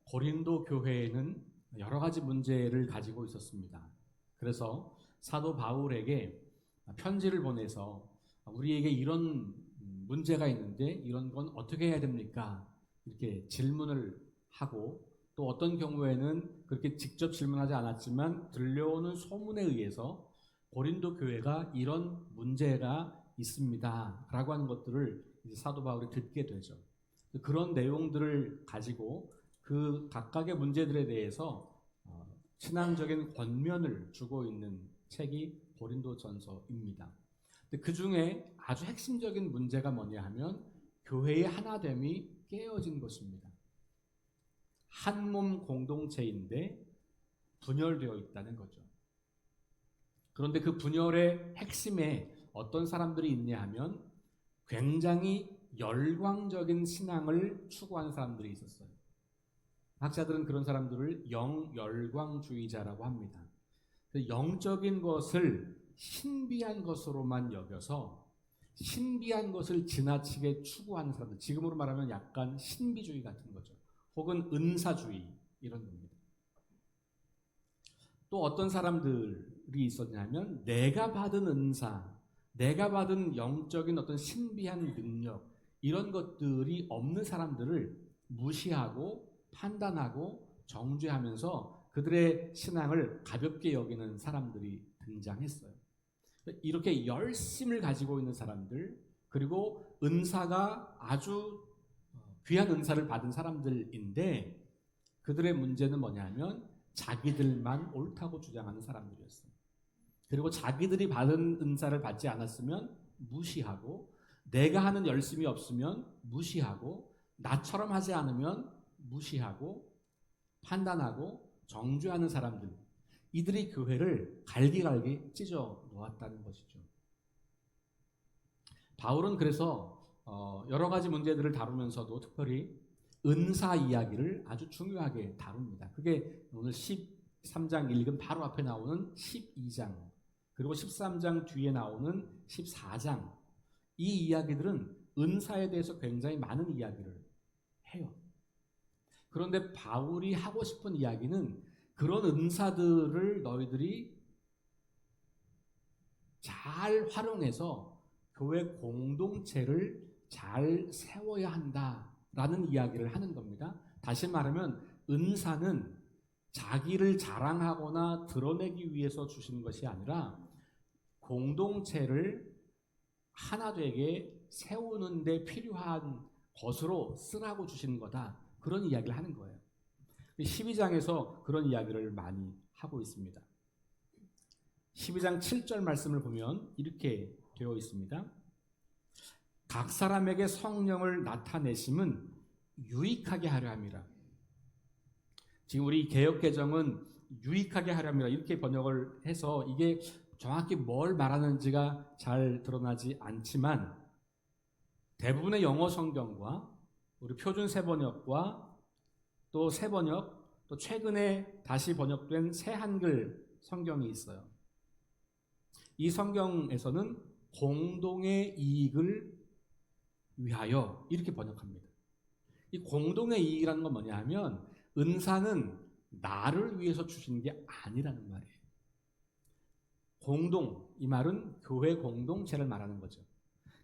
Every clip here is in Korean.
고린도 교회에는 여러 가지 문제를 가지고 있었습니다. 그래서 사도 바울에게 편지를 보내서 우리에게 이런 문제가 있는데 이런 건 어떻게 해야 됩니까? 이렇게 질문을 하고, 또 어떤 경우에는 그렇게 직접 질문하지 않았지만 들려오는 소문에 의해서 고린도 교회가 이런 문제가 있습니다 라고 하는 것들을 사도 바울이 듣게 되죠. 그런 내용들을 가지고 그 각각의 문제들에 대해서 신앙적인 권면을 주고 있는 책이 고린도전서입니다. 그 중에 아주 핵심적인 문제가 뭐냐 하면 교회의 하나됨이 깨어진 것입니다. 한 몸 공동체인데 분열되어 있다는 거죠. 그런데 그 분열의 핵심에 어떤 사람들이 있냐 하면 굉장히 열광적인 신앙을 추구하는 사람들이 있었어요. 학자들은 그런 사람들을 영열광주의자라고 합니다. 영적인 것을 신비한 것으로만 여겨서 신비한 것을 지나치게 추구하는 사람들, 지금으로 말하면 약간 신비주의 같은 거죠. 혹은 은사주의, 이런 겁니다. 또 어떤 사람들이 있었냐면 내가 받은 은사, 내가 받은 영적인 어떤 신비한 능력, 이런 것들이 없는 사람들을 무시하고 판단하고 정죄하면서 그들의 신앙을 가볍게 여기는 사람들이 등장했어요. 이렇게 열심을 가지고 있는 사람들, 그리고 은사가 아주 귀한 은사를 받은 사람들인데 그들의 문제는 뭐냐면 자기들만 옳다고 주장하는 사람들이었어요. 그리고 자기들이 받은 은사를 받지 않았으면 무시하고, 내가 하는 열심이 없으면 무시하고, 나처럼 하지 않으면 무시하고, 판단하고 정죄하는 사람들, 이들이 교회를 갈기갈기 찢어 놓았다는 것이죠. 바울은 그래서 여러 가지 문제들을 다루면서도 특별히 은사 이야기를 아주 중요하게 다룹니다. 그게 오늘 13장 읽은 바로 앞에 나오는 12장, 그리고 13장 뒤에 나오는 14장, 이 이야기들은 은사에 대해서 굉장히 많은 이야기를 해요. 그런데 바울이 하고 싶은 이야기는 그런 은사들을 너희들이 잘 활용해서 교회 공동체를 잘 세워야 한다라는 이야기를 하는 겁니다. 다시 말하면 은사는 자기를 자랑하거나 드러내기 위해서 주시는 것이 아니라 공동체를 하나 되게 세우는 데 필요한 것으로 쓰라고 주시는 거다, 그런 이야기를 하는 거예요. 12장에서 그런 이야기를 많이 하고 있습니다. 12장 7절 말씀을 보면 이렇게 되어 있습니다. 각 사람에게 성령을 나타내심은 유익하게 하려 함이라. 지금 우리 개역개정은 유익하게 하려 함이라 이렇게 번역을 해서 이게 정확히 뭘 말하는지가 잘 드러나지 않지만 대부분의 영어 성경과 우리 표준 새번역과 또 새번역, 또 최근에 다시 번역된 새한글 성경이 있어요. 이 성경에서는 공동의 이익을 위하여 이렇게 번역합니다. 이 공동의 이익이라는 건 뭐냐 하면 은사는 나를 위해서 주시는 게 아니라는 말이에요. 공동, 이 말은 교회 공동체를 말하는 거죠.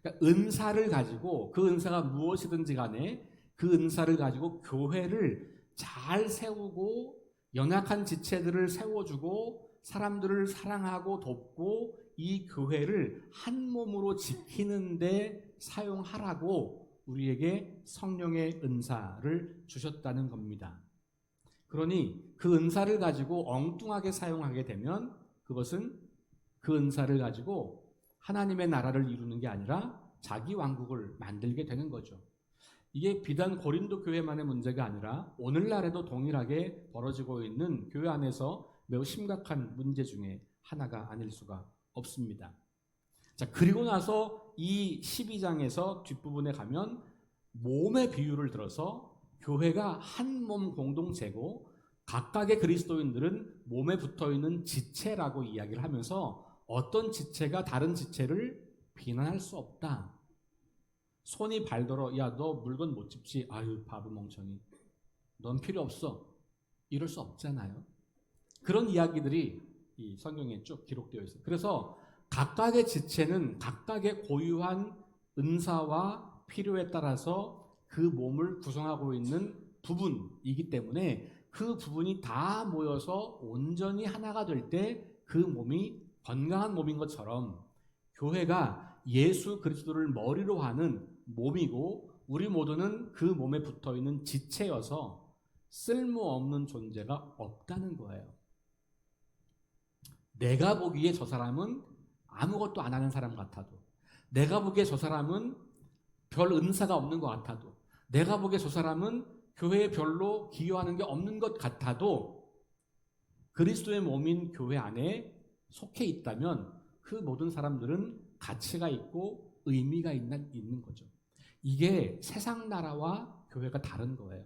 그러니까 은사를 가지고, 그 은사가 무엇이든지 간에 그 은사를 가지고 교회를 잘 세우고 연약한 지체들을 세워주고 사람들을 사랑하고 돕고 이 교회를 한 몸으로 지키는 데 사용하라고 우리에게 성령의 은사를 주셨다는 겁니다. 그러니 그 은사를 가지고 엉뚱하게 사용하게 되면 그것은 그 은사를 가지고 하나님의 나라를 이루는 게 아니라 자기 왕국을 만들게 되는 거죠. 이게 비단 고린도 교회만의 문제가 아니라 오늘날에도 동일하게 벌어지고 있는 교회 안에서 매우 심각한 문제 중에 하나가 아닐 수가 없습니다. 자, 그리고 나서 이 12장에서 뒷부분에 가면 몸의 비유를 들어서 교회가 한 몸 공동체고 각각의 그리스도인들은 몸에 붙어있는 지체라고 이야기를 하면서 어떤 지체가 다른 지체를 비난할 수 없다. 손이 발더러 야 너 물건 못 짚지, 아유 바보 멍청이, 넌 필요 없어. 이럴 수 없잖아요. 그런 이야기들이 이 성경에 쭉 기록되어 있어요. 그래서 각각의 지체는 각각의 고유한 은사와 필요에 따라서 그 몸을 구성하고 있는 부분이기 때문에 그 부분이 다 모여서 온전히 하나가 될 때 그 몸이 건강한 몸인 것처럼 교회가 예수 그리스도를 머리로 하는 몸이고 우리 모두는 그 몸에 붙어 있는 지체여서 쓸모없는 존재가 없다는 거예요. 내가 보기에 저 사람은 아무것도 안 하는 사람 같아도, 내가 보기에 저 사람은 별 은사가 없는 것 같아도, 내가 보기에 저 사람은 교회에 별로 기여하는 게 없는 것 같아도 그리스도의 몸인 교회 안에 속해 있다면 그 모든 사람들은 가치가 있고 의미가 있는 거죠. 이게 세상 나라와 교회가 다른 거예요.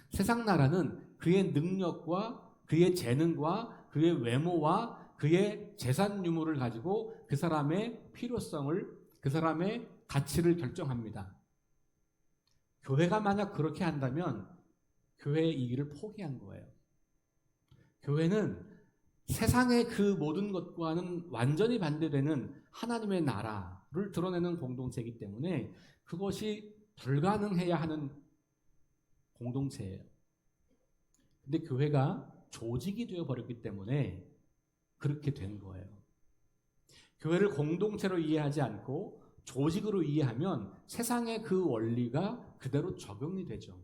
세상 나라는 그의 능력과 그의 재능과 그의 외모와 그의 재산 유무를 가지고 그 사람의 필요성을, 그 사람의 가치를 결정합니다. 교회가 만약 그렇게 한다면 교회의 이 길을 포기한 거예요. 교회는 세상의 그 모든 것과는 완전히 반대되는 하나님의 나라를 드러내는 공동체이기 때문에 그것이 불가능해야 하는 공동체예요. 근데 교회가 조직이 되어버렸기 때문에 그렇게 된 거예요. 교회를 공동체로 이해하지 않고 조직으로 이해하면 세상의 그 원리가 그대로 적용이 되죠.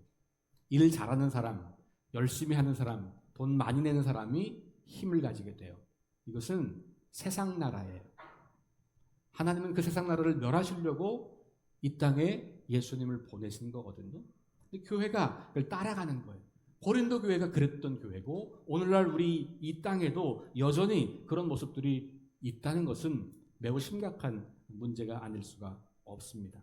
일 잘하는 사람, 열심히 하는 사람, 돈 많이 내는 사람이 힘을 가지게 돼요. 이것은 세상 나라예요. 하나님은 그 세상 나라를 멸하시려고 이 땅에 예수님을 보내신 거거든요. 근데 교회가 그걸 따라가는 거예요. 고린도 교회가 그랬던 교회고 오늘날 우리 이 땅에도 여전히 그런 모습들이 있다는 것은 매우 심각한 문제가 아닐 수가 없습니다.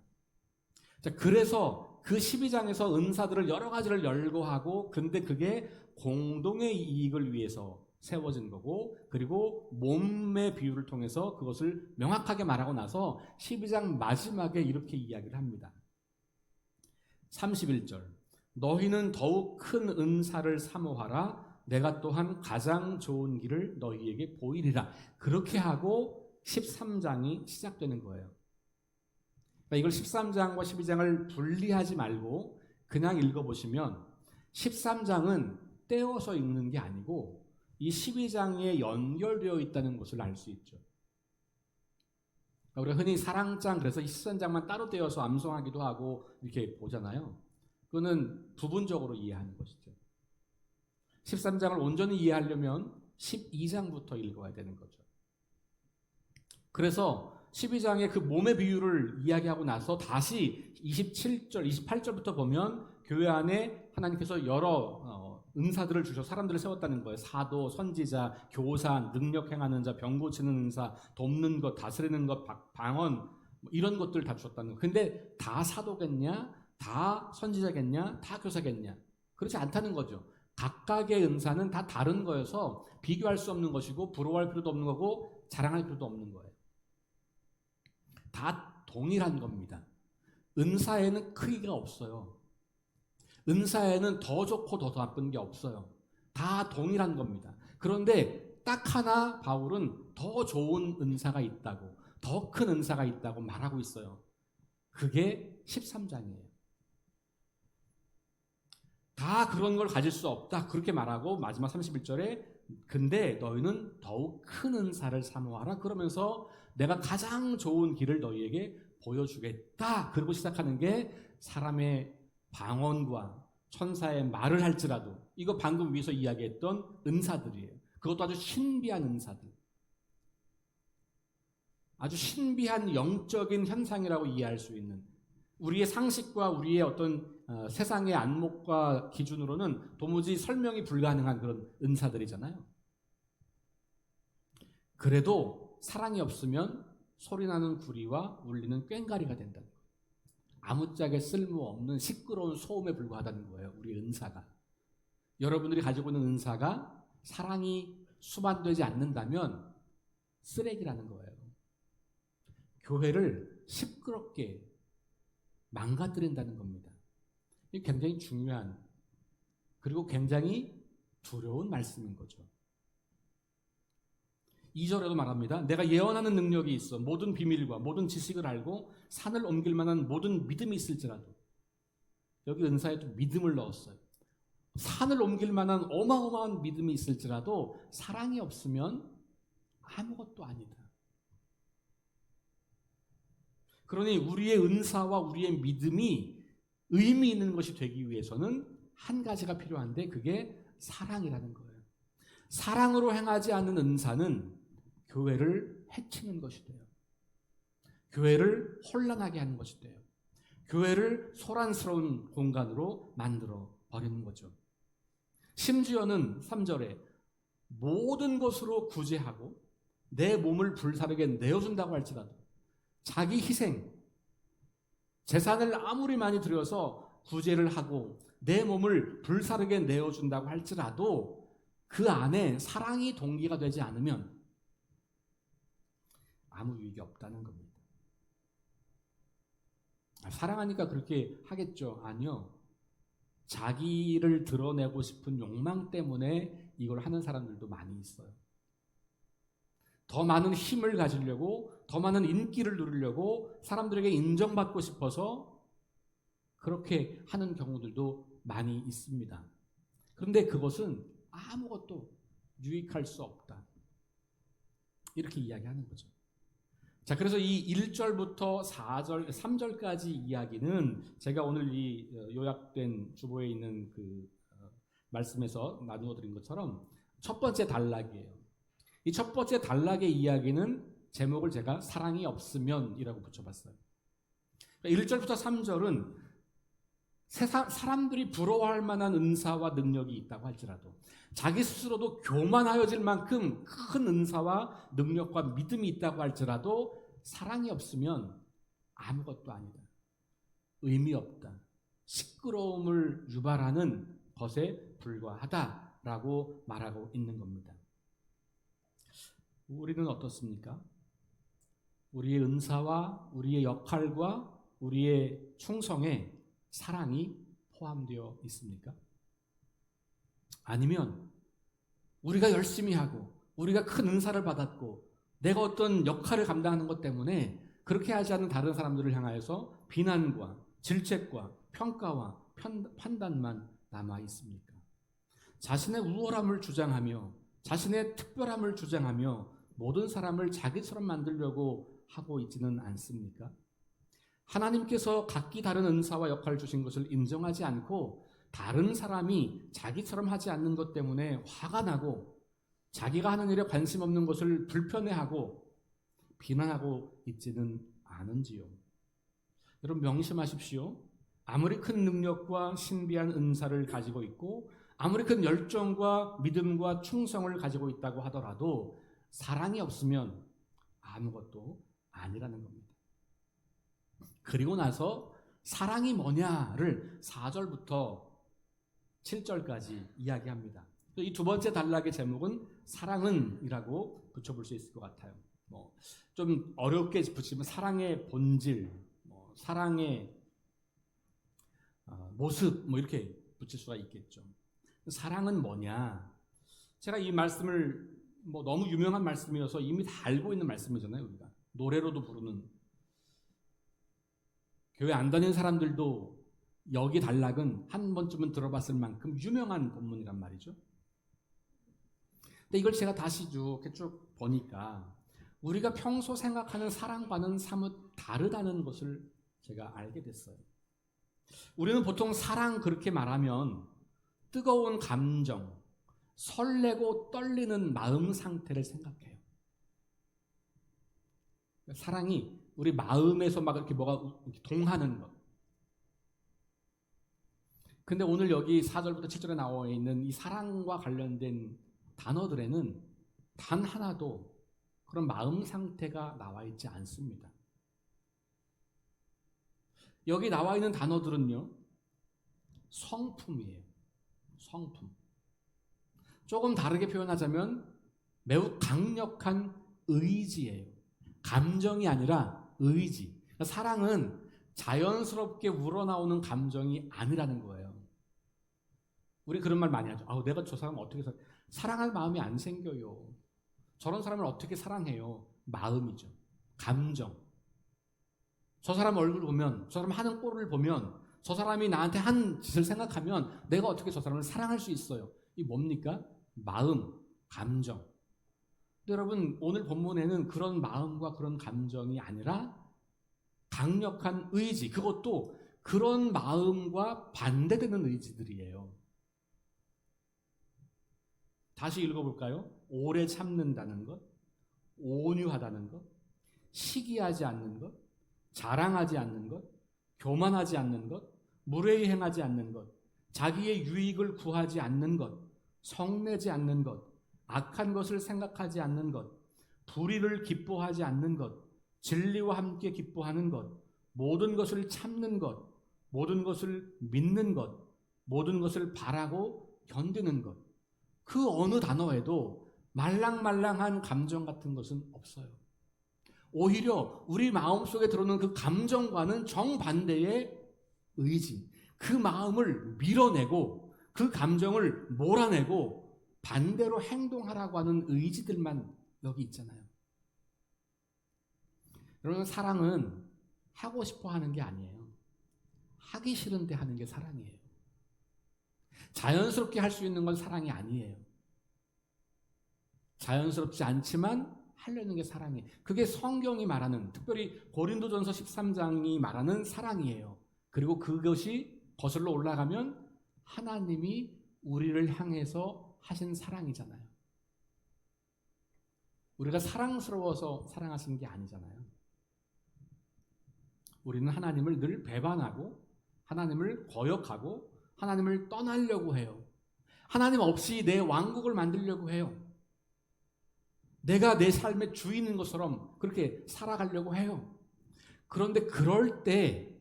자, 그래서 그 12장에서 은사들을 여러 가지를 열거하고 근데 그게 공동의 이익을 위해서 세워진 거고 그리고 몸의 비유를 통해서 그것을 명확하게 말하고 나서 12장 마지막에 이렇게 이야기를 합니다. 31절 너희는 더욱 큰 은사를 사모하라 내가 또한 가장 좋은 길을 너희에게 보이리라. 그렇게 하고 13장이 시작되는 거예요. 그러니까 이걸 13장과 12장을 분리하지 말고 그냥 읽어보시면 13장은 떼어서 읽는 게 아니고 이 12장에 연결되어 있다는 것을 알 수 있죠. 우리가 흔히 사랑장 그래서 13장만 따로 떼어서 암송하기도 하고 이렇게 보잖아요. 그거는 부분적으로 이해하는 것이죠. 13장을 온전히 이해하려면 12장부터 읽어야 되는 거죠. 그래서 12장의 그 몸의 비유를 이야기하고 나서 다시 27절, 28절부터 보면 교회 안에 하나님께서 여러 은사들을 주셔 사람들을 세웠다는 거예요. 사도, 선지자, 교사, 능력 행하는 자, 병 고치는 은사, 돕는 것, 다스리는 것, 방언 이런 것들 다 주셨다는 거예요. 근데 다 사도겠냐? 다 선지자겠냐? 다 교사겠냐? 그렇지 않다는 거죠. 각각의 은사는 다 다른 거여서 비교할 수 없는 것이고 부러워할 필요도 없는 거고 자랑할 필요도 없는 거예요. 다 동일한 겁니다. 은사에는 크기가 없어요. 은사에는 더 좋고 더 나쁜 게 없어요. 다 동일한 겁니다. 그런데 딱 하나 바울은 더 좋은 은사가 있다고, 더 큰 은사가 있다고 말하고 있어요. 그게 13장이에요. 다 그런 걸 가질 수 없다 그렇게 말하고 마지막 31절에 근데 너희는 더욱 큰 은사를 사모하라 그러면서 내가 가장 좋은 길을 너희에게 보여주겠다. 그리고 시작하는 게 사람의 방언과 천사의 말을 할지라도 이거 방금 위에서 이야기했던 은사들이에요. 그것도 아주 신비한 은사들. 아주 신비한 영적인 현상이라고 이해할 수 있는 우리의 상식과 우리의 어떤 세상의 안목과 기준으로는 도무지 설명이 불가능한 그런 은사들이잖아요. 그래도 사랑이 없으면 소리나는 구리와 울리는 꽹과리가 된다는 거예요. 아무짝에 쓸모없는 시끄러운 소음에 불과하다는 거예요. 우리 은사가. 여러분들이 가지고 있는 은사가 사랑이 수반되지 않는다면 쓰레기라는 거예요. 교회를 시끄럽게 망가뜨린다는 겁니다. 이게 굉장히 중요한 그리고 굉장히 두려운 말씀인 거죠. 2절에도 말합니다. 내가 예언하는 능력이 있어 모든 비밀과 모든 지식을 알고 산을 옮길 만한 모든 믿음이 있을지라도, 여기 은사에 또 믿음을 넣었어요. 산을 옮길 만한 어마어마한 믿음이 있을지라도 사랑이 없으면 아무것도 아니다. 그러니 우리의 은사와 우리의 믿음이 의미 있는 것이 되기 위해서는 한 가지가 필요한데 그게 사랑이라는 거예요. 사랑으로 행하지 않는 은사는 교회를 해치는 것이 돼요. 교회를 혼란하게 하는 것이 돼요. 교회를 소란스러운 공간으로 만들어 버리는 거죠. 심지어는 3절에 모든 것으로 구제하고 내 몸을 불사르게 내어준다고 할지라도, 자기 희생, 재산을 아무리 많이 들여서 구제를 하고 내 몸을 불사르게 내어준다고 할지라도 그 안에 사랑이 동기가 되지 않으면 아무 유익이 없다는 겁니다. 사랑하니까 그렇게 하겠죠? 아니요. 자기를 드러내고 싶은 욕망 때문에 이걸 하는 사람들도 많이 있어요. 더 많은 힘을 가지려고, 더 많은 인기를 누리려고, 사람들에게 인정받고 싶어서 그렇게 하는 경우들도 많이 있습니다. 그런데 그것은 아무것도 유익할 수 없다. 이렇게 이야기하는 거죠. 자, 그래서 이 1절부터 4절, 3절까지 이야기는 제가 오늘 이 요약된 주보에 있는 그 말씀에서 나누어 드린 것처럼 첫 번째 단락이에요. 이 첫 번째 단락의 이야기는 제목을 제가 사랑이 없으면 이라고 붙여봤어요. 1절부터 3절은 사람들이 부러워할 만한 은사와 능력이 있다고 할지라도, 자기 스스로도 교만하여질 만큼 큰 은사와 능력과 믿음이 있다고 할지라도 사랑이 없으면 아무것도 아니다. 의미 없다. 시끄러움을 유발하는 것에 불과하다라고 말하고 있는 겁니다. 우리는 어떻습니까? 우리의 은사와 우리의 역할과 우리의 충성에 사랑이 포함되어 있습니까? 아니면 우리가 열심히 하고 우리가 큰 은사를 받았고 내가 어떤 역할을 감당하는 것 때문에 그렇게 하지 않는 다른 사람들을 향하여서 비난과 질책과 평가와 판단만 남아 있습니까? 자신의 우월함을 주장하며 자신의 특별함을 주장하며 모든 사람을 자기처럼 만들려고 하고 있지는 않습니까? 하나님께서 각기 다른 은사와 역할을 주신 것을 인정하지 않고 다른 사람이 자기처럼 하지 않는 것 때문에 화가 나고 자기가 하는 일에 관심 없는 것을 불편해하고 비난하고 있지는 않은지요. 여러분 명심하십시오. 아무리 큰 능력과 신비한 은사를 가지고 있고 아무리 큰 열정과 믿음과 충성을 가지고 있다고 하더라도 사랑이 없으면 아무것도 아니라는 겁니다. 그리고 나서 사랑이 뭐냐를 4절부터 7절까지 이야기합니다. 이 두 번째 단락의 제목은 사랑은 이라고 붙여볼 수 있을 것 같아요. 좀 어렵게 붙이면 사랑의 본질, 사랑의 모습 이렇게 붙일 수가 있겠죠. 사랑은 뭐냐? 제가 이 말씀을 너무 유명한 말씀이어서 이미 다 알고 있는 말씀이잖아요. 우리가 노래로도 부르는, 교회 안 다니는 사람들도 여기 단락은 한 번쯤은 들어봤을 만큼 유명한 본문이란 말이죠. 근데 이걸 제가 다시 쭉 보니까 우리가 평소 생각하는 사랑과는 사뭇 다르다는 것을 제가 알게 됐어요. 우리는 보통 사랑 그렇게 말하면 뜨거운 감정, 설레고 떨리는 마음 상태를 생각해요. 사랑이 우리 마음에서 막 이렇게 뭐가 동하는 것. 근데 오늘 여기 4절부터 7절에 나와 있는 이 사랑과 관련된 단어들에는 단 하나도 그런 마음 상태가 나와 있지 않습니다. 여기 나와 있는 단어들은요, 성품이에요. 성품. 조금 다르게 표현하자면 매우 강력한 의지예요. 감정이 아니라 의지. 사랑은 자연스럽게 우러나오는 감정이 아니라는 거예요. 우리 그런 말 많이 하죠. 내가 저 사람 어떻게 사랑할 마음이 안 생겨요. 저런 사람을 어떻게 사랑해요? 마음이죠. 감정. 저 사람 얼굴 보면, 저 사람 하는 꼴을 보면, 저 사람이 나한테 한 짓을 생각하면 내가 어떻게 저 사람을 사랑할 수 있어요? 이 뭡니까? 마음, 감정. 근데 여러분, 오늘 본문에는 그런 마음과 그런 감정이 아니라 강력한 의지, 그것도 그런 마음과 반대되는 의지들이에요. 다시 읽어볼까요? 오래 참는다는 것, 온유하다는 것, 시기하지 않는 것, 자랑하지 않는 것, 교만하지 않는 것, 무례히 행하지 않는 것, 자기의 유익을 구하지 않는 것, 성내지 않는 것, 악한 것을 생각하지 않는 것, 불의를 기뻐하지 않는 것, 진리와 함께 기뻐하는 것, 모든 것을 참는 것, 모든 것을 믿는 것, 모든 것을 바라고 견디는 것. 그 어느 단어에도 말랑말랑한 감정 같은 것은 없어요. 오히려 우리 마음속에 들어오는 그 감정과는 정반대의 의지, 그 마음을 밀어내고 그 감정을 몰아내고 반대로 행동하라고 하는 의지들만 여기 있잖아요. 여러분, 사랑은 하고 싶어 하는 게 아니에요. 하기 싫은데 하는 게 사랑이에요. 자연스럽게 할 수 있는 건 사랑이 아니에요. 자연스럽지 않지만 하려는 게 사랑이에요. 그게 성경이 말하는, 특별히 고린도전서 13장이 말하는 사랑이에요. 그리고 그것이 거슬러 올라가면 하나님이 우리를 향해서 하신 사랑이잖아요. 우리가 사랑스러워서 사랑하시는 게 아니잖아요. 우리는 하나님을 늘 배반하고 하나님을 거역하고 하나님을 떠나려고 해요. 하나님 없이 내 왕국을 만들려고 해요. 내가 내 삶의 주인인 것처럼 그렇게 살아가려고 해요. 그런데 그럴 때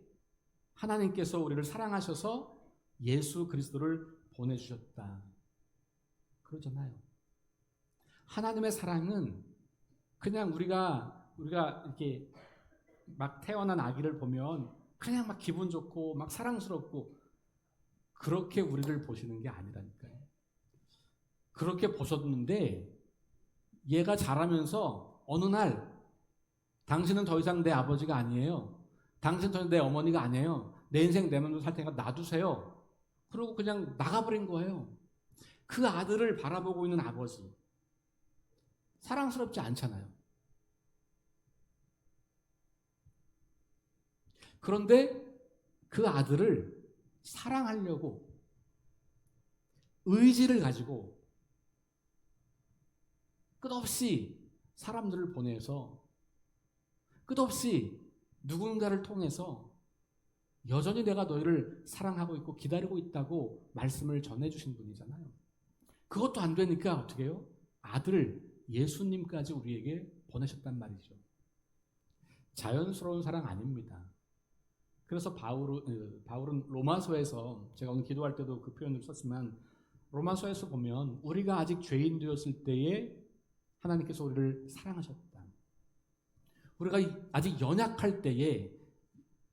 하나님께서 우리를 사랑하셔서 예수 그리스도를 보내주셨다. 그러잖아요. 하나님의 사랑은 그냥 우리가 이렇게 막 태어난 아기를 보면 그냥 막 기분 좋고 막 사랑스럽고 그렇게 우리를 보시는 게 아니라니까요. 그렇게 보셨는데 얘가 자라면서 어느 날 당신은 더 이상 내 아버지가 아니에요. 당신은 더 이상 내 어머니가 아니에요. 내 인생 내 맘대로 살 테니까 놔두세요. 그러고 그냥 나가버린 거예요. 그 아들을 바라보고 있는 아버지. 사랑스럽지 않잖아요. 그런데 그 아들을 사랑하려고 의지를 가지고 끝없이 사람들을 보내서 끝없이 누군가를 통해서 여전히 내가 너희를 사랑하고 있고 기다리고 있다고 말씀을 전해주신 분이잖아요. 그것도 안 되니까 어떻게 해요? 아들 예수님까지 우리에게 보내셨단 말이죠. 자연스러운 사랑 아닙니다. 그래서 바울은 로마서에서, 제가 오늘 기도할 때도 그 표현을 썼지만, 로마서에서 보면 우리가 아직 죄인 되었을 때에 하나님께서 우리를 사랑하셨다. 우리가 아직 연약할 때에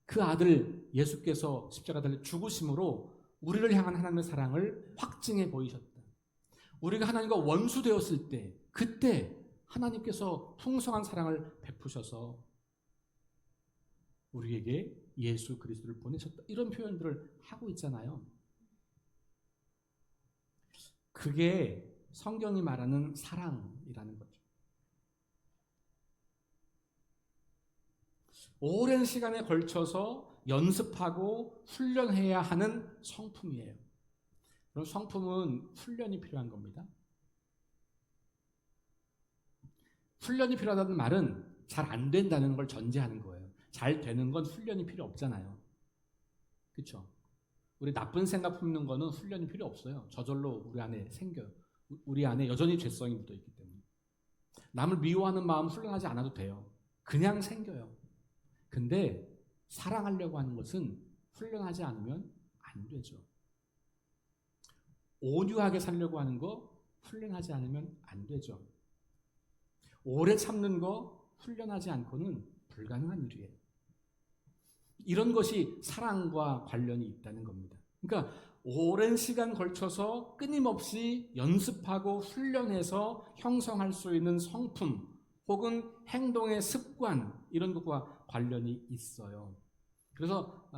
그 아들 예수께서 십자가 달려 죽으심으로 우리를 향한 하나님의 사랑을 확증해 보이셨다. 우리가 하나님과 원수 되었을 때, 그때 하나님께서 풍성한 사랑을 베푸셔서 우리에게 예수 그리스도를 보내셨다. 이런 표현들을 하고 있잖아요. 그게 성경이 말하는 사랑이라는 거죠. 오랜 시간에 걸쳐서 연습하고 훈련해야 하는 성품이에요. 그럼 성품은 훈련이 필요한 겁니다. 훈련이 필요하다는 말은 잘 안 된다는 걸 전제하는 거예요. 잘 되는 건 훈련이 필요 없잖아요. 그렇죠? 우리 나쁜 생각 품는 거는 훈련이 필요 없어요. 저절로 우리 안에 생겨요. 우리 안에 여전히 죄성이 묻어있기 때문에. 남을 미워하는 마음 훈련하지 않아도 돼요. 그냥 생겨요. 근데 사랑하려고 하는 것은 훈련하지 않으면 안 되죠. 온유하게 살려고 하는 거 훈련하지 않으면 안 되죠. 오래 참는 거 훈련하지 않고는 불가능한 일이에요. 이런 것이 사랑과 관련이 있다는 겁니다. 그러니까 오랜 시간 걸쳐서 끊임없이 연습하고 훈련해서 형성할 수 있는 성품 혹은 행동의 습관 이런 것과 관련이 있어요. 그래서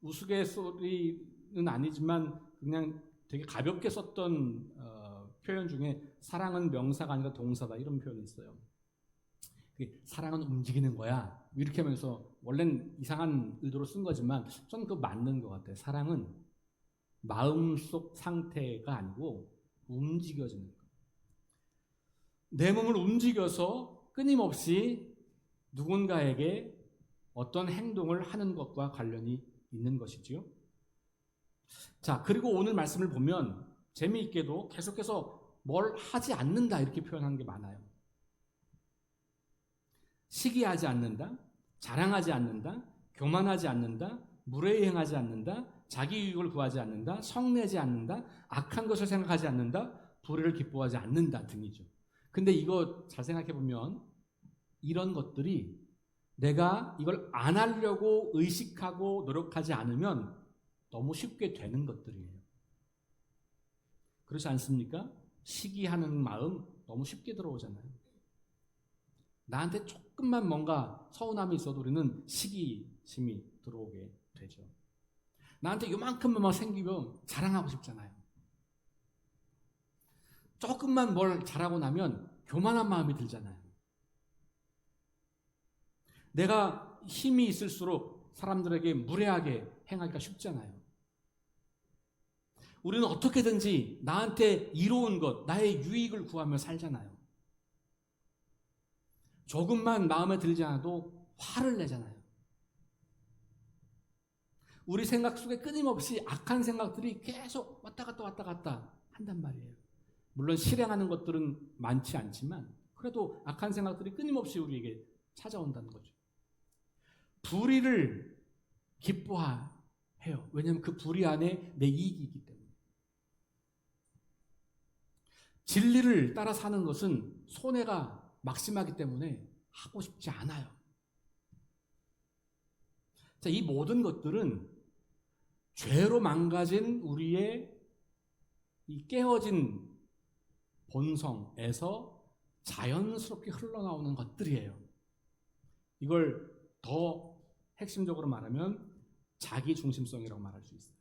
우스갯소리는 아니지만 그냥 되게 가볍게 썼던 표현 중에 사랑은 명사가 아니라 동사다 이런 표현이 있어요. 사랑은 움직이는 거야 이렇게 하면서 원래는 이상한 의도로 쓴 거지만 저는 그거 맞는 것 같아요. 사랑은 마음속 상태가 아니고 움직여지는 거. 내 몸을 움직여서 끊임없이 누군가에게 어떤 행동을 하는 것과 관련이 있는 것이지요. 자, 그리고 오늘 말씀을 보면 재미있게도 계속해서 뭘 하지 않는다 이렇게 표현한 게 많아요. 시기하지 않는다, 자랑하지 않는다, 교만하지 않는다, 무례행하지 않는다, 자기 유익을 구하지 않는다, 성내지 않는다, 악한 것을 생각하지 않는다, 불의를 기뻐하지 않는다 등이죠. 근데 이거 잘 생각해 보면 이런 것들이 내가 이걸 안 하려고 의식하고 노력하지 않으면 너무 쉽게 되는 것들이에요. 그렇지 않습니까? 시기하는 마음 너무 쉽게 들어오잖아요. 나한테 조금만 뭔가 서운함이 있어도 우리는 시기심이 들어오게 되죠. 나한테 요만큼만 생기면 자랑하고 싶잖아요. 조금만 뭘 잘하고 나면 교만한 마음이 들잖아요. 내가 힘이 있을수록 사람들에게 무례하게 행하기가 쉽잖아요. 우리는 어떻게든지 나한테 이로운 것, 나의 유익을 구하며 살잖아요. 조금만 마음에 들지 않아도 화를 내잖아요. 우리 생각 속에 끊임없이 악한 생각들이 계속 왔다 갔다 한단 말이에요. 물론 실행하는 것들은 많지 않지만 그래도 악한 생각들이 끊임없이 우리에게 찾아온다는 거죠. 불의를 기뻐해요. 왜냐하면 그 불의 안에 내 이익이 있기 때문에. 진리를 따라 사는 것은 손해가 막심하기 때문에 하고 싶지 않아요. 자, 이 모든 것들은 죄로 망가진 우리의 이 깨어진 본성에서 자연스럽게 흘러나오는 것들이에요. 이걸 더 핵심적으로 말하면 자기중심성이라고 말할 수 있어요.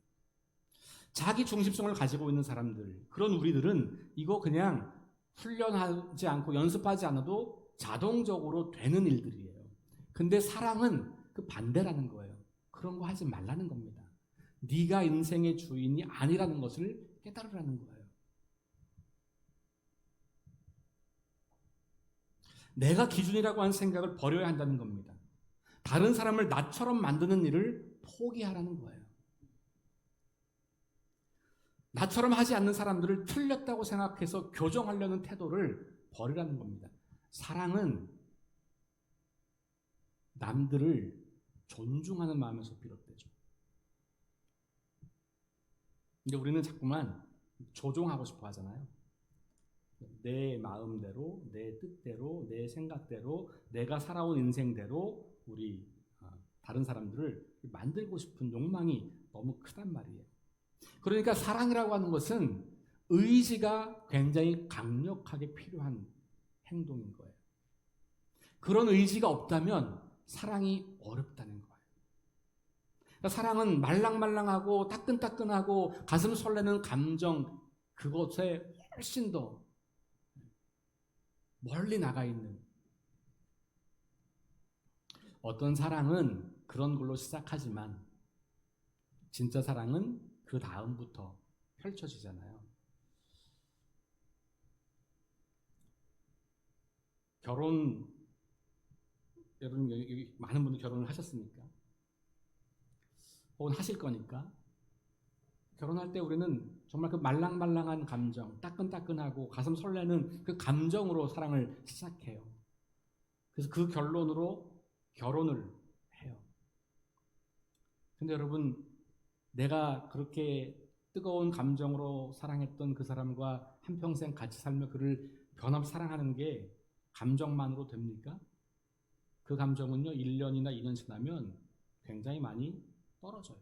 자기중심성을 가지고 있는 사람들, 그런 우리들은 이거 그냥 훈련하지 않고 연습하지 않아도 자동적으로 되는 일들이에요. 근데 사랑은 그 반대라는 거예요. 그런 거 하지 말라는 겁니다. 네가 인생의 주인이 아니라는 것을 깨달으라는 거예요. 내가 기준이라고 하는 생각을 버려야 한다는 겁니다. 다른 사람을 나처럼 만드는 일을 포기하라는 거예요. 나처럼 하지 않는 사람들을 틀렸다고 생각해서 교정하려는 태도를 버리라는 겁니다. 사랑은 남들을 존중하는 마음에서 비롯되죠. 근데 우리는 자꾸만 조종하고 싶어 하잖아요. 내 마음대로, 내 뜻대로, 내 생각대로, 내가 살아온 인생대로 우리 다른 사람들을 만들고 싶은 욕망이 너무 크단 말이에요. 그러니까 사랑이라고 하는 것은 의지가 굉장히 강력하게 필요한 행동인 거예요. 그런 의지가 없다면 사랑이 어렵다는 거예요. 그러니까 사랑은 말랑말랑하고 따끈따끈하고 가슴 설레는 감정, 그것에 훨씬 더 멀리 나가 있는, 어떤 사랑은 그런 걸로 시작하지만 진짜 사랑은 그 다음부터 펼쳐지잖아요. 결혼, 여러분 여기 많은 분들 결혼을 하셨습니까? 혹은 하실 거니까. 결혼할 때 우리는 정말 그 말랑말랑한 감정, 따끈따끈하고 가슴 설레는 그 감정으로 사랑을 시작해요. 그래서 그 결론으로 결혼을 해요. 근데 여러분, 내가 그렇게 뜨거운 감정으로 사랑했던 그 사람과 한평생 같이 살며 그를 변함없이 사랑하는 게 감정만으로 됩니까? 그 감정은요, 1년이나 2년 지나면 굉장히 많이 떨어져요.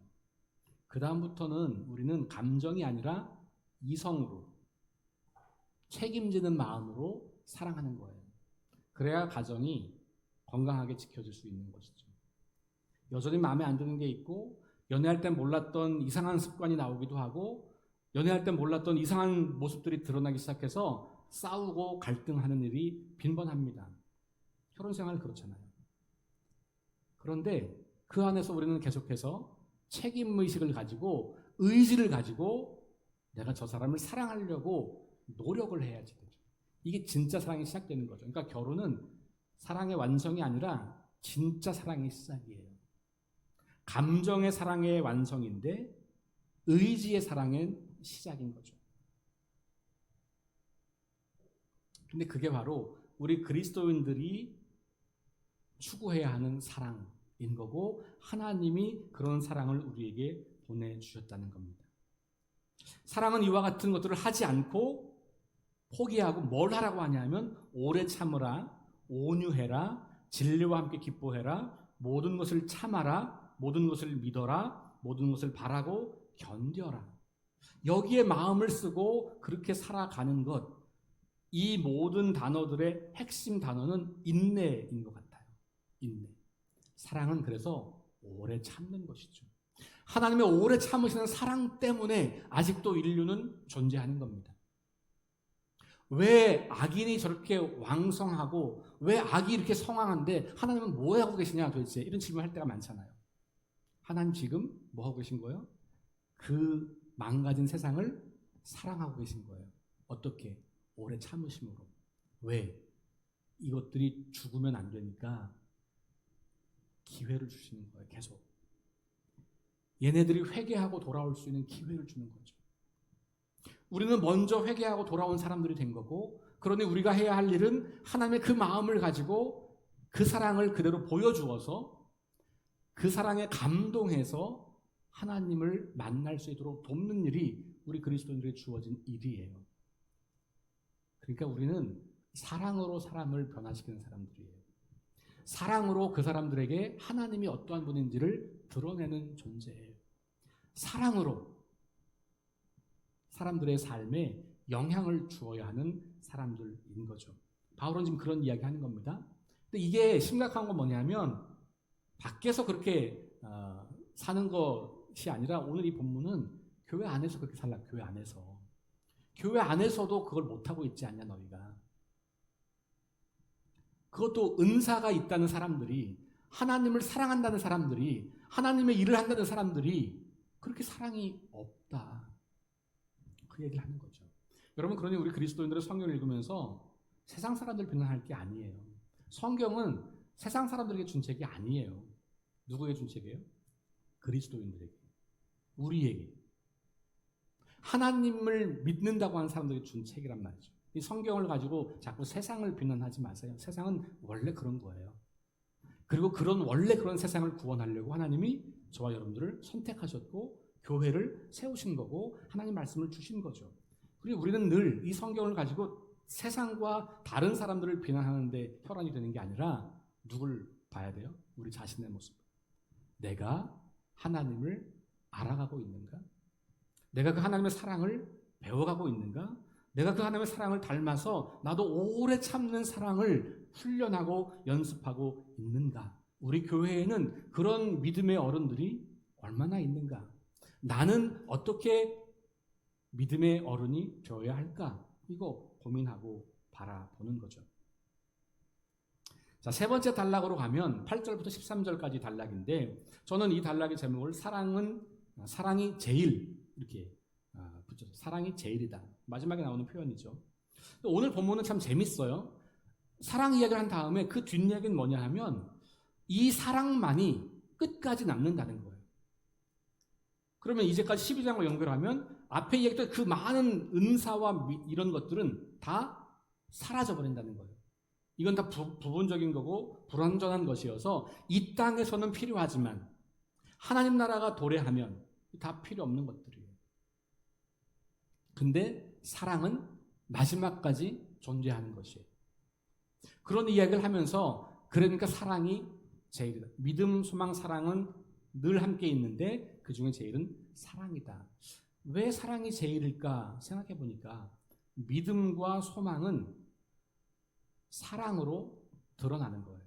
그 다음부터는 우리는 감정이 아니라 이성으로, 책임지는 마음으로 사랑하는 거예요. 그래야 가정이 건강하게 지켜질 수 있는 것이죠. 여전히 마음에 안 드는 게 있고, 연애할 땐 몰랐던 이상한 습관이 나오기도 하고, 연애할 땐 몰랐던 이상한 모습들이 드러나기 시작해서 싸우고 갈등하는 일이 빈번합니다. 결혼생활 그렇잖아요. 그런데 그 안에서 우리는 계속해서 책임의식을 가지고, 의지를 가지고 내가 저 사람을 사랑하려고 노력을 해야지 되죠. 이게 진짜 사랑이 시작되는 거죠. 그러니까 결혼은 사랑의 완성이 아니라 진짜 사랑의 시작이에요. 감정의 사랑의 완성인데 의지의 사랑의 시작인 거죠. 근데 그게 바로 우리 그리스도인들이 추구해야 하는 사랑인 거고, 하나님이 그런 사랑을 우리에게 보내주셨다는 겁니다. 사랑은 이와 같은 것들을 하지 않고 포기하고 뭘 하라고 하냐면 오래 참으라, 온유해라, 진리와 함께 기뻐해라, 모든 것을 참아라, 모든 것을 믿어라, 모든 것을 바라고 견뎌라. 여기에 마음을 쓰고 그렇게 살아가는 것, 이 모든 단어들의 핵심 단어는 인내인 것 같아요. 인내. 사랑은 그래서 오래 참는 것이죠. 하나님의 오래 참으시는 사랑 때문에 아직도 인류는 존재하는 겁니다. 왜 악인이 저렇게 왕성하고 왜 악이 이렇게 성황한데 하나님은 뭐 하고 계시냐 도대체, 이런 질문할 때가 많잖아요. 하나님 지금 뭐 하고 계신 거예요? 그 망가진 세상을 사랑하고 계신 거예요. 어떻게? 오래 참으심으로. 왜? 이것들이 죽으면 안 되니까 기회를 주시는 거예요. 계속. 얘네들이 회개하고 돌아올 수 있는 기회를 주는 거죠. 우리는 먼저 회개하고 돌아온 사람들이 된 거고, 그러니 우리가 해야 할 일은 하나님의 그 마음을 가지고 그 사랑을 그대로 보여주어서 그 사랑에 감동해서 하나님을 만날 수 있도록 돕는 일이 우리 그리스도인들에게 주어진 일이에요. 그러니까 우리는 사랑으로 사람을 변화시키는 사람들이에요. 사랑으로 그 사람들에게 하나님이 어떠한 분인지를 드러내는 존재예요. 사랑으로 사람들의 삶에 영향을 주어야 하는 사람들인 거죠. 바울은 지금 그런 이야기 하는 겁니다. 근데 이게 심각한 건 뭐냐면 밖에서 그렇게 사는 것이 아니라 오늘 이 본문은 교회 안에서 그렇게 살라. 교회 안에서. 교회 안에서도 그걸 못하고 있지 않냐 너희가. 그것도 은사가 있다는 사람들이, 하나님을 사랑한다는 사람들이, 하나님의 일을 한다는 사람들이 그렇게 사랑이 없다. 그 얘기를 하는 거죠. 여러분, 그러니 우리 그리스도인들은 성경을 읽으면서 세상 사람들 비난할 게 아니에요. 성경은 세상 사람들에게 준 책이 아니에요. 누구에게 준 책이에요? 그리스도인들에게. 우리에게. 하나님을 믿는다고 하는 사람들에게 준 책이란 말이죠. 이 성경을 가지고 자꾸 세상을 비난하지 마세요. 세상은 원래 그런 거예요. 그리고 원래 그런 세상을 구원하려고 하나님이 저와 여러분들을 선택하셨고 교회를 세우신 거고 하나님 말씀을 주신 거죠. 그리고 우리는 늘 이 성경을 가지고 세상과 다른 사람들을 비난하는데 혈안이 되는 게 아니라 누굴 봐야 돼요? 우리 자신의 모습. 내가 하나님을 알아가고 있는가? 내가 그 하나님의 사랑을 배워가고 있는가? 내가 그 하나님의 사랑을 닮아서 나도 오래 참는 사랑을 훈련하고 연습하고 있는가? 우리 교회에는 그런 믿음의 어른들이 얼마나 있는가? 나는 어떻게 믿음의 어른이 되어야 할까? 이거 고민하고 바라보는 거죠. 자, 세 번째 단락으로 가면 8절부터 13절까지 단락인데 저는 이 단락의 제목을 사랑이 제일 이렇게 붙여서 사랑이 제일이다. 마지막에 나오는 표현이죠. 오늘 본문은 참 재밌어요. 사랑 이야기를 한 다음에 그 뒷이야기는 뭐냐 하면 이 사랑만이 끝까지 남는다는 거예요. 그러면 이제까지 12장과 연결하면 앞에 이야기했던 그 많은 은사와 이런 것들은 다 사라져버린다는 거예요. 이건 다 부분적인 거고 불완전한 것이어서 이 땅에서는 필요하지만 하나님 나라가 도래하면 다 필요 없는 것들이에요. 근데 사랑은 마지막까지 존재하는 것이에요. 그런 이야기를 하면서 그러니까 사랑이 제일이다. 믿음, 소망, 사랑은 늘 함께 있는데 그 중에 제일은 사랑이다. 왜 사랑이 제일일까 생각해 보니까 믿음과 소망은 사랑으로 드러나는 거예요.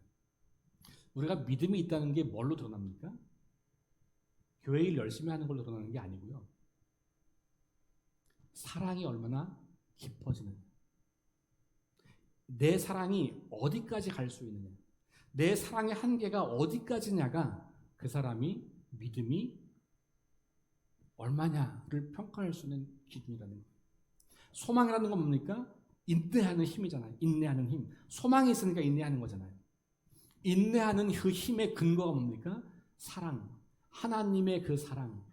우리가 믿음이 있다는 게 뭘로 드러납니까? 교회 일 열심히 하는 걸로 드러나는 게 아니고요. 사랑이 얼마나 깊어지느냐. 내 사랑이 어디까지 갈 수 있느냐. 내 사랑의 한계가 어디까지냐가 그 사람이 믿음이 얼마냐를 평가할 수 있는 기준이라는 거예요. 소망이라는 건 뭡니까? 인내하는 힘이잖아요. 인내하는 힘. 소망이 있으니까 인내하는 거잖아요. 인내하는 그 힘의 근거가 뭡니까? 사랑. 하나님의 그 사랑.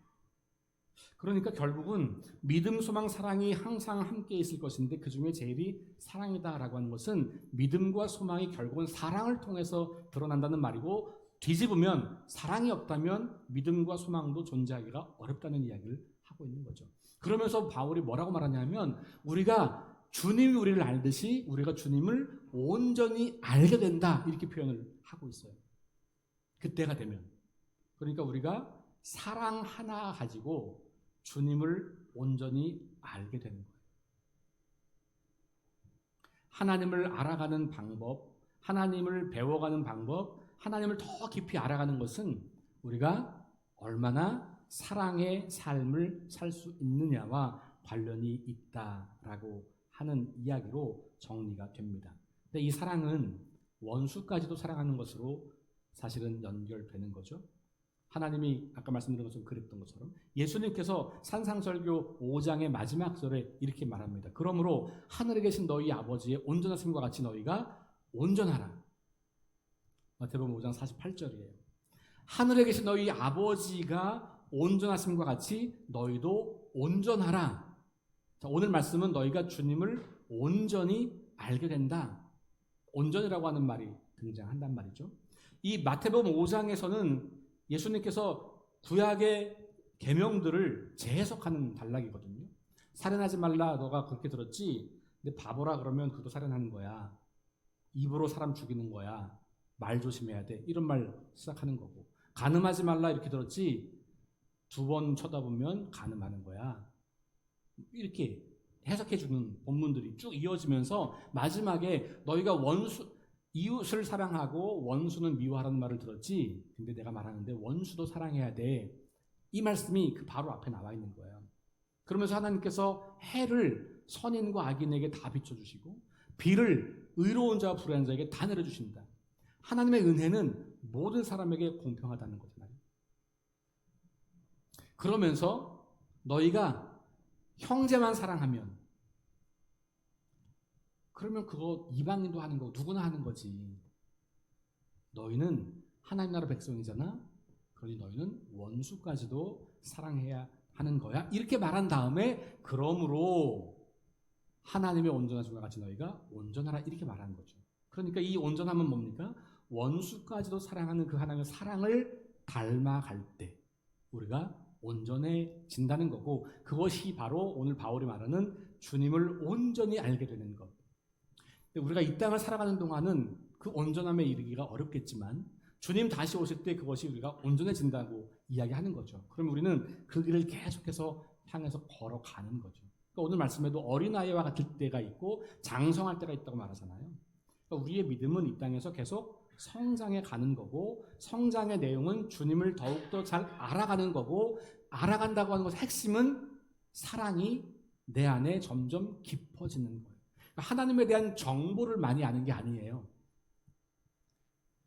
그러니까 결국은 믿음, 소망, 사랑이 항상 함께 있을 것인데 그 중에 제일이 사랑이다라고 하는 것은 믿음과 소망이 결국은 사랑을 통해서 드러난다는 말이고, 뒤집으면 사랑이 없다면 믿음과 소망도 존재하기가 어렵다는 이야기를 하고 있는 거죠. 그러면서 바울이 뭐라고 말하냐면 우리가 주님이 우리를 알듯이 우리가 주님을 온전히 알게 된다, 이렇게 표현을 하고 있어요. 그때가 되면. 그러니까 우리가 사랑 하나 가지고 주님을 온전히 알게 되는 거예요. 하나님을 알아가는 방법, 하나님을 배워가는 방법, 하나님을 더 깊이 알아가는 것은 우리가 얼마나 사랑의 삶을 살 수 있느냐와 관련이 있다라고 하는 이야기로 정리가 됩니다. 근데 이 사랑은 원수까지도 사랑하는 것으로 사실은 연결되는 거죠. 하나님이 아까 말씀드린 것처럼 그랬던 것처럼 예수님께서 산상설교 5장의 마지막 절에 이렇게 말합니다. 그러므로 하늘에 계신 너희 아버지의 온전하심과 같이 너희가 온전하라. 마태복음 5장 48절이에요. 하늘에 계신 너희 아버지가 온전하심과 같이 너희도 온전하라. 자, 오늘 말씀은 너희가 주님을 온전히 알게 된다. 온전이라고 하는 말이 등장한단 말이죠. 이 마태복음 5장에서는 예수님께서 구약의 계명들을 재해석하는 단락이거든요. 살인하지 말라, 너가 그렇게 들었지? 근데 바보라 그러면 그도 살인하는 거야. 입으로 사람 죽이는 거야. 말 조심해야 돼. 이런 말 시작하는 거고. 간음하지 말라 이렇게 들었지? 2번 쳐다보면 간음하는 거야. 이렇게 해석해 주는 본문들이 쭉 이어지면서 마지막에 너희가 이웃을 사랑하고 원수는 미워하라는 말을 들었지? 근데 내가 말하는데 원수도 사랑해야 돼. 이 말씀이 그 바로 앞에 나와 있는 거예요. 그러면서 하나님께서 해를 선인과 악인에게 다 비춰주시고 비를 의로운 자와 불의한 자에게 다 내려주신다. 하나님의 은혜는 모든 사람에게 공평하다는 거잖아요. 그러면서 너희가 형제만 사랑하면, 그러면 그거 이방인도 하는 거고 누구나 하는 거지. 너희는 하나님 나라 백성이잖아. 그러니 너희는 원수까지도 사랑해야 하는 거야. 이렇게 말한 다음에 그러므로 하나님의 온전하심과 같이 너희가 온전하라, 이렇게 말하는 거죠. 그러니까 이 온전함은 뭡니까? 원수까지도 사랑하는 그 하나님의 사랑을 닮아갈 때 우리가 온전해진다는 거고, 그것이 바로 오늘 바울이 말하는 주님을 온전히 알게 되는 것. 우리가 이 땅을 살아가는 동안은 그 온전함에 이르기가 어렵겠지만 주님 다시 오실 때 그것이 우리가 온전해진다고 이야기하는 거죠. 그럼 우리는 그 길을 계속해서 향해서 걸어가는 거죠. 그러니까 오늘 말씀에도 어린아이와 같을 때가 있고 장성할 때가 있다고 말하잖아요. 그러니까 우리의 믿음은 이 땅에서 계속 성장해 가는 거고, 성장의 내용은 주님을 더욱더 잘 알아가는 거고, 알아간다고 하는 것의 핵심은 사랑이 내 안에 점점 깊어지는 거예요. 그러니까 하나님에 대한 정보를 많이 아는 게 아니에요.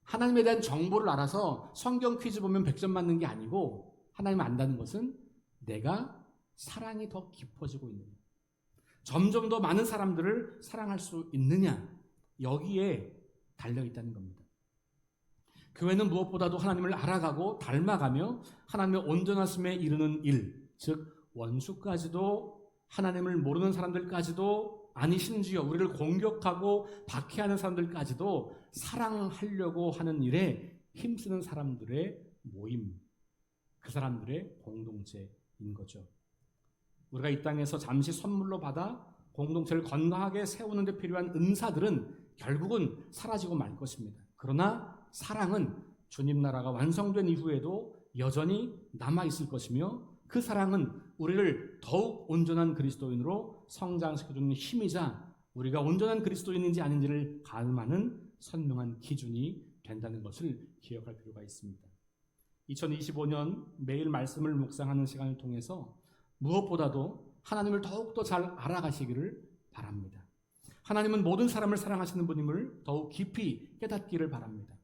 하나님에 대한 정보를 알아서 성경 퀴즈 보면 100점 맞는 게 아니고, 하나님을 안다는 것은 내가 사랑이 더 깊어지고 있느냐, 점점 더 많은 사람들을 사랑할 수 있느냐, 여기에 달려있다는 겁니다. 교회는 무엇보다도 하나님을 알아가고 닮아가며 하나님의 온전하심에 이르는 일, 즉 원수까지도, 하나님을 모르는 사람들까지도, 아니 심지어 우리를 공격하고 박해하는 사람들까지도 사랑하려고 하는 일에 힘쓰는 사람들의 모임, 그 사람들의 공동체인 거죠. 우리가 이 땅에서 잠시 선물로 받아 공동체를 건강하게 세우는 데 필요한 은사들은 결국은 사라지고 말 것입니다. 그러나 사랑은 주님 나라가 완성된 이후에도 여전히 남아있을 것이며 그 사랑은 우리를 더욱 온전한 그리스도인으로 성장시켜주는 힘이자 우리가 온전한 그리스도인인지 아닌지를 가늠하는 선명한 기준이 된다는 것을 기억할 필요가 있습니다. 2025년 매일 말씀을 묵상하는 시간을 통해서 무엇보다도 하나님을 더욱더 잘 알아가시기를 바랍니다. 하나님은 모든 사람을 사랑하시는 분임을 더욱 깊이 깨닫기를 바랍니다.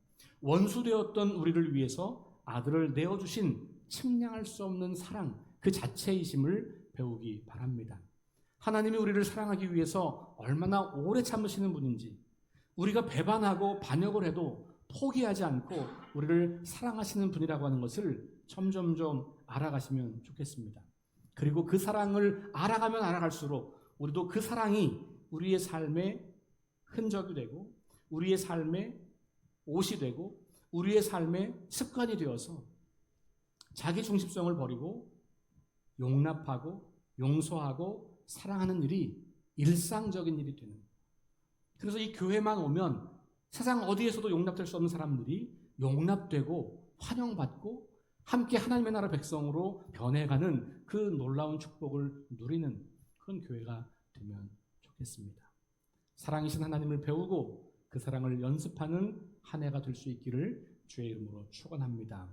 원수되었던 우리를 위해서 아들을 내어주신 측량할 수 없는 사랑 그 자체이심을 배우기 바랍니다. 하나님이 우리를 사랑하기 위해서 얼마나 오래 참으시는 분인지, 우리가 배반하고 반역을 해도 포기하지 않고 우리를 사랑하시는 분이라고 하는 것을 점점점 알아가시면 좋겠습니다. 그리고 그 사랑을 알아가면 알아갈수록 우리도 그 사랑이 우리의 삶의 흔적이 되고 우리의 삶의 옷이 되고 우리의 삶의 습관이 되어서 자기 중심성을 버리고 용납하고 용서하고 사랑하는 일이 일상적인 일이 되는 거예요. 그래서 이 교회만 오면 세상 어디에서도 용납될 수 없는 사람들이 용납되고 환영받고 함께 하나님의 나라 백성으로 변해가는 그 놀라운 축복을 누리는 그런 교회가 되면 좋겠습니다. 사랑이신 하나님을 배우고 그 사랑을 연습하는 한 해가 될 수 있기를 주의 이름으로 축원합니다.